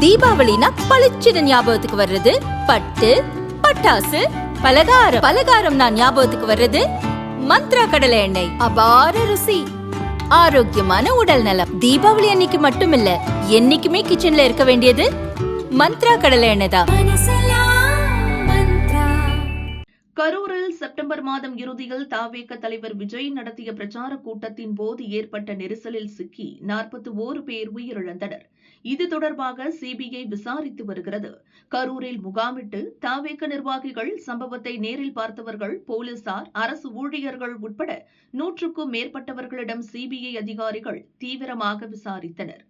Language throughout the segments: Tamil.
தீபாவளினா பளிச்சுன்னு ஞாபகத்துக்கு வர்றது பட்டு, பட்டாசு, பலகாரம். பலகாரம் நான் ஞாபகத்துக்கு வர்றது மந்த்ரா கடலை எண்ணெய். அபார ருசி, ஆரோக்கியமான உடல் நலம். தீபாவளி அன்னைக்கு மட்டும் இல்ல, என்னைக்குமே கிச்சன்ல இருக்க வேண்டியது மந்த்ரா கடலை எண்ணெய் தான். கரூரில் செப்டம்பர் மாதம் இறுதியில் தவேக தலைவர் விஜய் நடத்திய பிரச்சார கூட்டத்தின் போது ஏற்பட்ட நெரிசலில் சிக்கி 41 பேர் உயிரிழந்தனர். இது தொடர்பாக சிபிஐ விசாரித்து வருகிறது. கரூரில் முகாமிட்டு தவேக நிர்வாகிகள், சம்பவத்தை நேரில் பார்த்தவர்கள், போலீசார், அரசு ஊழியர்கள் உட்பட 100க்கும் மேற்பட்டவர்களிடம் சிபிஐ அதிகாரிகள் தீவிரமாக விசாரித்தனர்.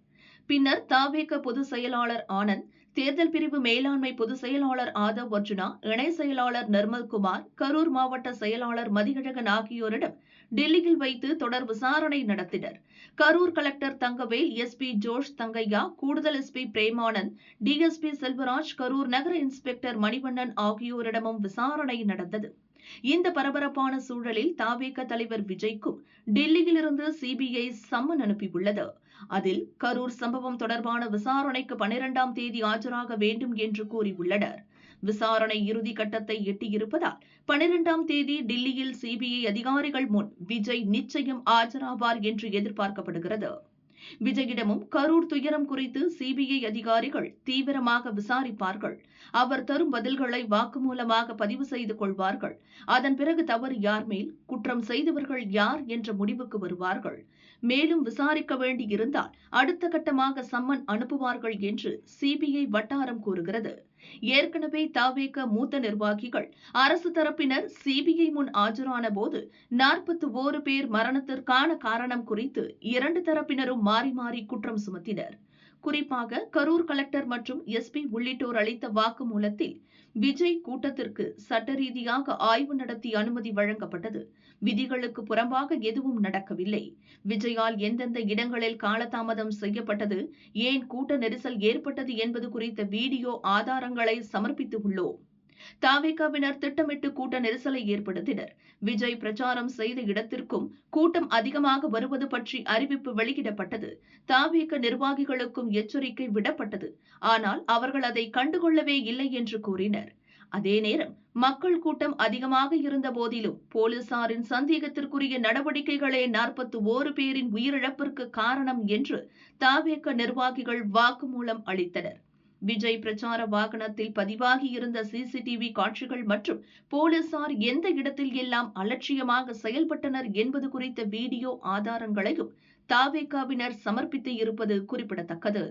பின்னர் தவேக பொதுச் செயலாளர் ஆனந்த், தேர்தல் பிரிவு மேலாண்மை பொதுச் செயலாளர் ஆதவ் அர்ஜுனா, இணை செயலாளர் நிர்மல்குமார், கரூர் மாவட்ட செயலாளர் மதியழகன் ஆகியோரிடம் டெல்லியில் வைத்து தொடர் விசாரணை நடத்தினர். கரூர் கலெக்டர் தங்கவேல், எஸ்பி ஜோஷ் தங்கையா, கூடுதல் எஸ்பி பிரேமானந்த், டிஎஸ்பி செல்வராஜ், கரூர் நகர இன்ஸ்பெக்டர் மணிவண்ணன் ஆகியோரிடமும் விசாரணை நடந்தது. இந்த பரபரப்பான சூழலில் தவேக தலைவர் விஜய்க்கும் டெல்லியிலிருந்து சிபிஐ சம்மன் அனுப்பியுள்ளது. அதில் கரூர் சம்பவம் தொடர்பான விசாரணைக்கு 12ஆம் தேதி ஆஜராக வேண்டும் என்று கூறியுள்ளனர். விசாரணை இறுதி கட்டத்தை எட்டியிருப்பதால் 12ஆம் தேதி டெல்லியில் சிபிஐ அதிகாரிகள் முன் விஜய் நிச்சயம் ஆஜராவார் என்று எதிர்பார்க்கப்படுகிறது. விஜயிடமும் கரூர் துயரம் குறித்து சிபிஐ அதிகாரிகள் தீவிரமாக விசாரிப்பார்கள். அவர் தரும் பதில்களை வாக்குமூலமாக பதிவு செய்து கொள்வார்கள். அதன் பிறகு தவறு யார் மேல், குற்றம் செய்தவர்கள் யார் என்ற முடிவுக்கு வருவார்கள். மேலும் விசாரிக்க வேண்டி இருந்தால் அடுத்த கட்டமாக சம்மன் அனுப்புவார்கள் என்று சிபிஐ வட்டாரம் கூறுகிறது. ஏற்கனவே தவேக மூத்த நிர்வாகிகள், அரசு தரப்பினர் சிபிஐ முன் ஆஜரான போது 41 பேர் மரணத்திற்கான காரணம் குறித்து 2 தரப்பினரும் மாறி மாறி குற்றம் சுமத்தினர். குறிப்பாக கரூர் கலெக்டர் மற்றும் எஸ்பி உள்ளிட்டோர் அளித்த வாக்குமூலத்தில் விஜய் கூட்டத்திற்கு சட்ட ரீதியாக ஆய்வு நடத்தி அனுமதி வழங்கப்பட்டது. விதிகளுக்கு புறம்பாக எதுவும் நடக்கவில்லை. விஜயால் எந்தெந்த இடங்களில் காலதாமதம் செய்யப்பட்டது, ஏன் கூட்ட நெரிசல் ஏற்பட்டது என்பது குறித்த வீடியோ ஆதாரங்களை சமர்ப்பித்து உள்ளோம். தவேகவினர் திட்டமிட்டு கூட்ட நெரிசலை ஏற்படுத்தினர். விஜய் பிரச்சாரம் செய்த இடத்திற்கும் கூட்டம் அதிகமாக வருவது பற்றி அறிவிப்பு வெளியிடப்பட்டது. தவேக நிர்வாகிகளுக்கும் எச்சரிக்கை விடப்பட்டது. ஆனால் அவர்கள் அதை கண்டுகொள்ளவே இல்லை என்று கூறினர். அதே நேரம் மக்கள் கூட்டம் அதிகமாக இருந்த போதிலும் போலீசாரின் சந்தேகத்திற்குரிய நடவடிக்கைகளே 41 பேரின் உயிரிழப்பிற்கு காரணம் என்று தவேக நிர்வாகிகள் வாக்குமூலம் அளித்தனர். விஜய் பிரச்சார வாகனத்தில் பதிவாகி இருந்த சிசிடிவி காட்சிகள் மற்றும் போலீசார் எந்த இடத்தில் எல்லாம் அலட்சியமாக செயல்பட்டனர் என்பது குறித்த வீடியோ ஆதாரங்களையும் தவேகவினர் சமர்ப்பித்து இருப்பது குறிப்பிடத்தக்கது.